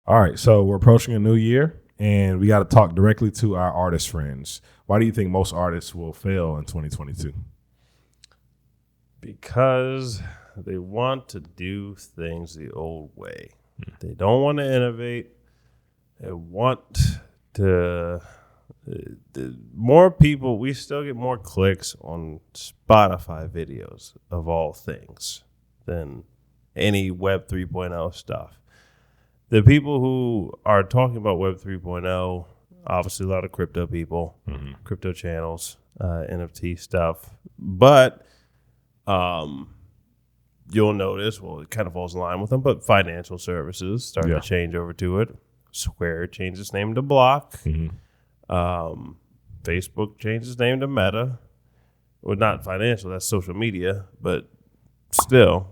All right, so we're approaching a new year, and we got to talk directly to our artist friends. Why do you think most artists will fail in 2022? Because they want to do things the old way. They don't want to innovate. They want to. The more people, we still get more clicks on Spotify videos of all things than any Web 3.0 stuff. The people who are talking about Web 3.0, obviously a lot of crypto people, crypto channels, NFT stuff. But you'll notice, well, it kind of falls in line with them, but financial services starting to change over to it. Square changed its name to Block. Facebook changed its name to Meta. Well, not financial, that's social media, but still,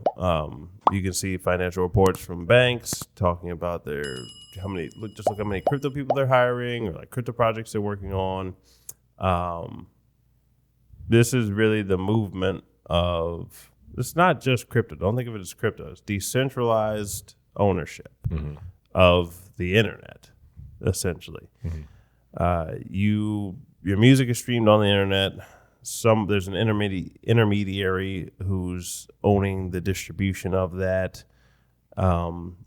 you can see financial reports from banks talking about look how many crypto people they're hiring or like crypto projects they're working on. This is really the movement of, it's not just crypto. Don't think of it as crypto. It's decentralized ownership of the internet, essentially. Your music is streamed on the internet. There's an intermediary who's owning the distribution of that.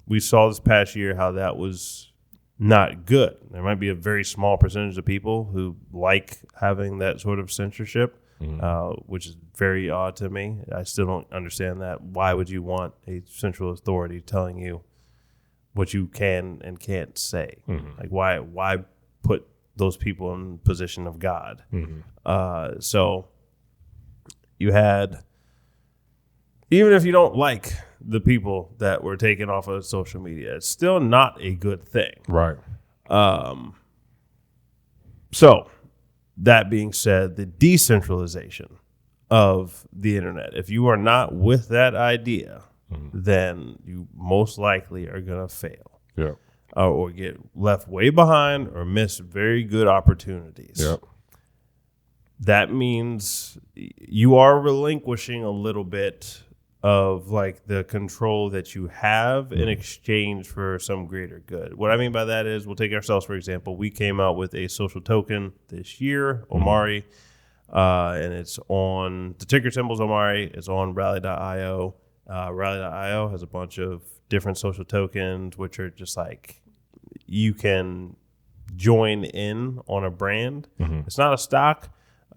We saw this past year how that was not good. There might be a very small percentage of people who like having that sort of censorship, which is very odd to me. I still don't understand that. Why would you want a central authority telling you what you can and can't say? Like why put those people in position of God? So you had, even if you don't like the people that were taken off of social media, it's still not a good thing. Right. So that being said, the decentralization of the internet, if you are not with that idea, then you most likely are going to fail. Yeah. Or get left way behind or miss very good opportunities. Yep. That means you are relinquishing a little bit of like the control that you have in exchange for some greater good. What I mean by that is, we'll take ourselves, for example. We came out with a social token this year, Omari, and it's on, the ticker symbol's Omari. It's on Rally.io. Rally.io has a bunch of different social tokens, which are just like, you can join in on a brand. It's not a stock,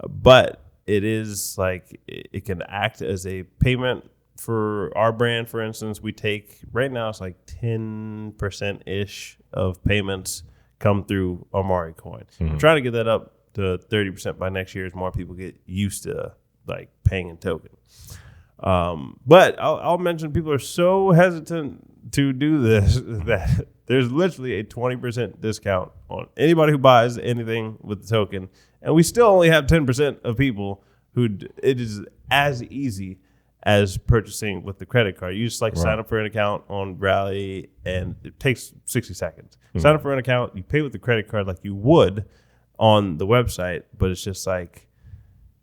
but it is like, it can act as a payment for our brand. For instance, we take, right now it's like 10%-ish of payments come through Omari coin. I'm trying to get that up to 30% by next year as more people get used to like paying in token. But I'll mention, people are so hesitant to do this that there's literally a 20% discount on anybody who buys anything with the token. And we still only have 10% of people who it is as easy as purchasing with the credit card. You just sign up for an account on Rally, and it takes 60 seconds. Sign up for an account, you pay with the credit card like you would on the website, but it's just like,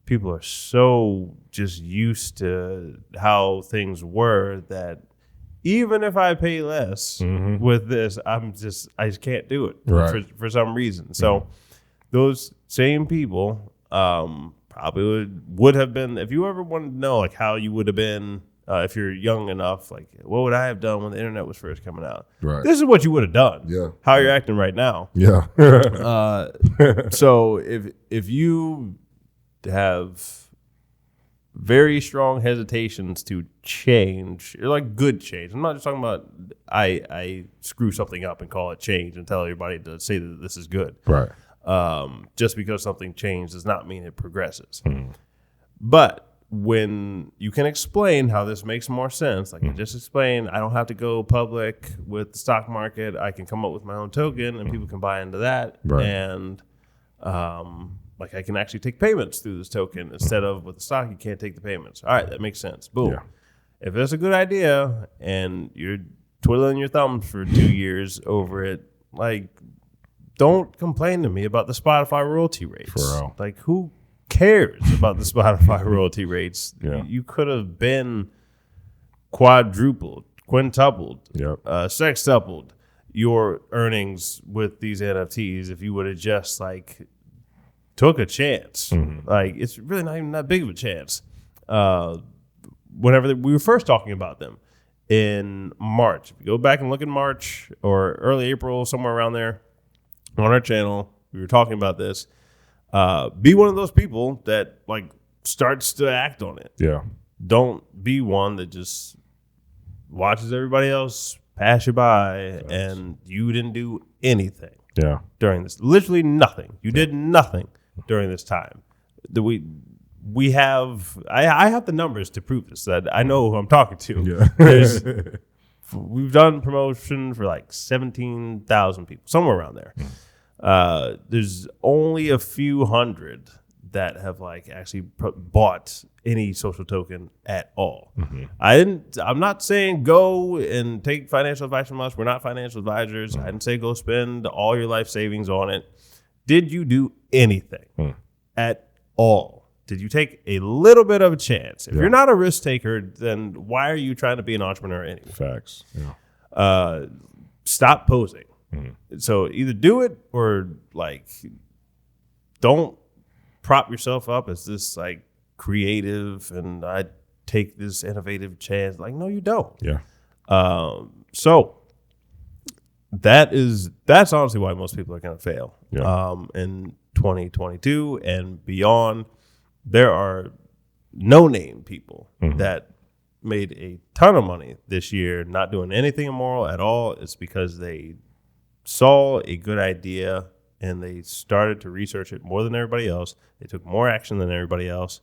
people are so just used to how things were that even if I pay less with this, I just can't do it for some reason. So those same people probably would have been, if you ever wanted to know like how you would have been if you're young enough, like what would I have done when the internet was first coming out? Right. This is what you would have done. Yeah. How you're acting right now. Yeah. So if you have very strong hesitations to change, or like good change. I'm not just talking about I screw something up and call it change and tell everybody to say that this is good. Right. Just because something changed does not mean it progresses. But when you can explain how this makes more sense, like I just explained, I don't have to go public with the stock market. I can come up with my own token and people can buy into that. Right. And like I can actually take payments through this token instead of with the stock, you can't take the payments. All right, that makes sense. Boom. Yeah. If that's a good idea and you're twiddling your thumbs for 2 years over it, like, don't complain to me about the Spotify royalty rates. For real. Like, who cares about the Spotify royalty rates? Yeah. You could have been quadrupled, quintupled, sextupled. your earnings with these NFTs if you would have just like took a chance. Like it's really not even that big of a chance. Whenever we were first talking about them in March, if you go back and look in March or early April, somewhere around there on our channel, we were talking about this. Be one of those people that like starts to act on it. Yeah. Don't be one that just watches everybody else pass you by and you didn't do anything. Yeah. During this, literally nothing. You did nothing during this time. We have I have the numbers to prove this. That I know who I'm talking to. Yeah. We've done promotion for like 17,000 people, somewhere around there. There's only a few hundred that have like actually bought any social token at all. I'm not saying go and take financial advice from us. We're not financial advisors. I didn't say go spend all your life savings on it. Did you do anything at all? Did you take a little bit of a chance? If you're not a risk taker, then why are you trying to be an entrepreneur anyway? Facts. Yeah. Stop posing. So either do it or like don't prop yourself up as this like creative and I take this innovative chance. Like, no, you don't. Yeah. So that's honestly why most people are going to fail. Yeah. In 2022 and beyond. There are no-name people that made a ton of money this year, not doing anything immoral at all. It's because they saw a good idea and they started to research it more than everybody else. They took more action than everybody else.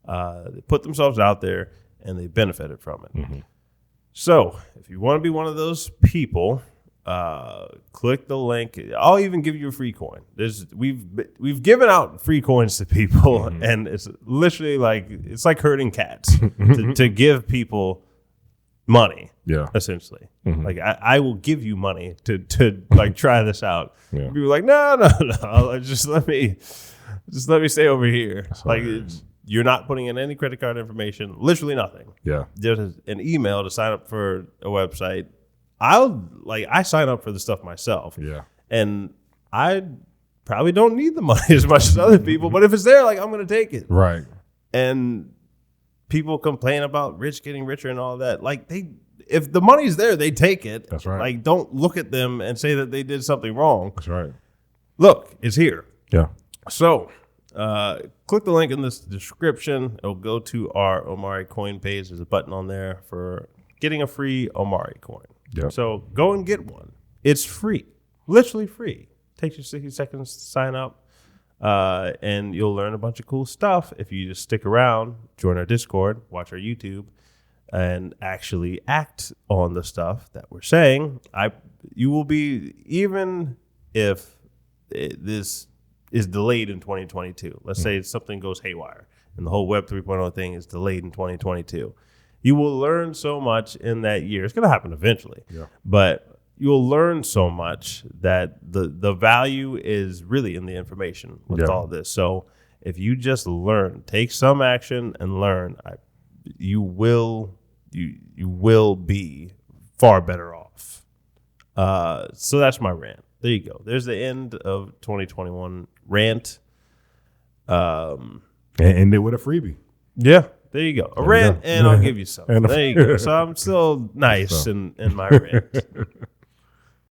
They put themselves out there and they benefited from it. So if you want to be one of those people, click the link. I'll even give you a free coin. We've given out free coins to people, and it's literally like it's like herding cats to give people money. Yeah, essentially. Like I will give you money to like try this out. Yeah. People are like, no, just let me stay over here. That's like you're not putting in any credit card information. Literally nothing. Yeah, just an email to sign up for a website. I sign up for the stuff myself. Yeah. And I probably don't need the money as much as other people, but if it's there, like I'm going to take it. Right. And people complain about rich getting richer and all that. Like if the money's there, they take it. That's right. Like don't look at them and say that they did something wrong. That's right. Look, it's here. Yeah. So, click the link in this description. It'll go to our Omari coin page. There's a button on there for getting a free Omari coin. Yep. So go and get one. It's free, literally free. Takes you 60 seconds to sign up, and you'll learn a bunch of cool stuff if you just stick around, join our Discord, watch our YouTube, and actually act on the stuff that we're saying. You will be, even if this is delayed in 2022. Let's say something goes haywire and the whole Web 3.0 thing is delayed in 2022. You will learn so much in that year. It's going to happen eventually, but you'll learn so much that the value is really in the information with all this. So if you just learn, take some action and learn, you will be far better off. So that's my rant. There you go. There's the end of 2021 rant. And end it with a freebie. Yeah. There you go. A rant, and I'll give you something. There you go. So I'm still nice in my rant.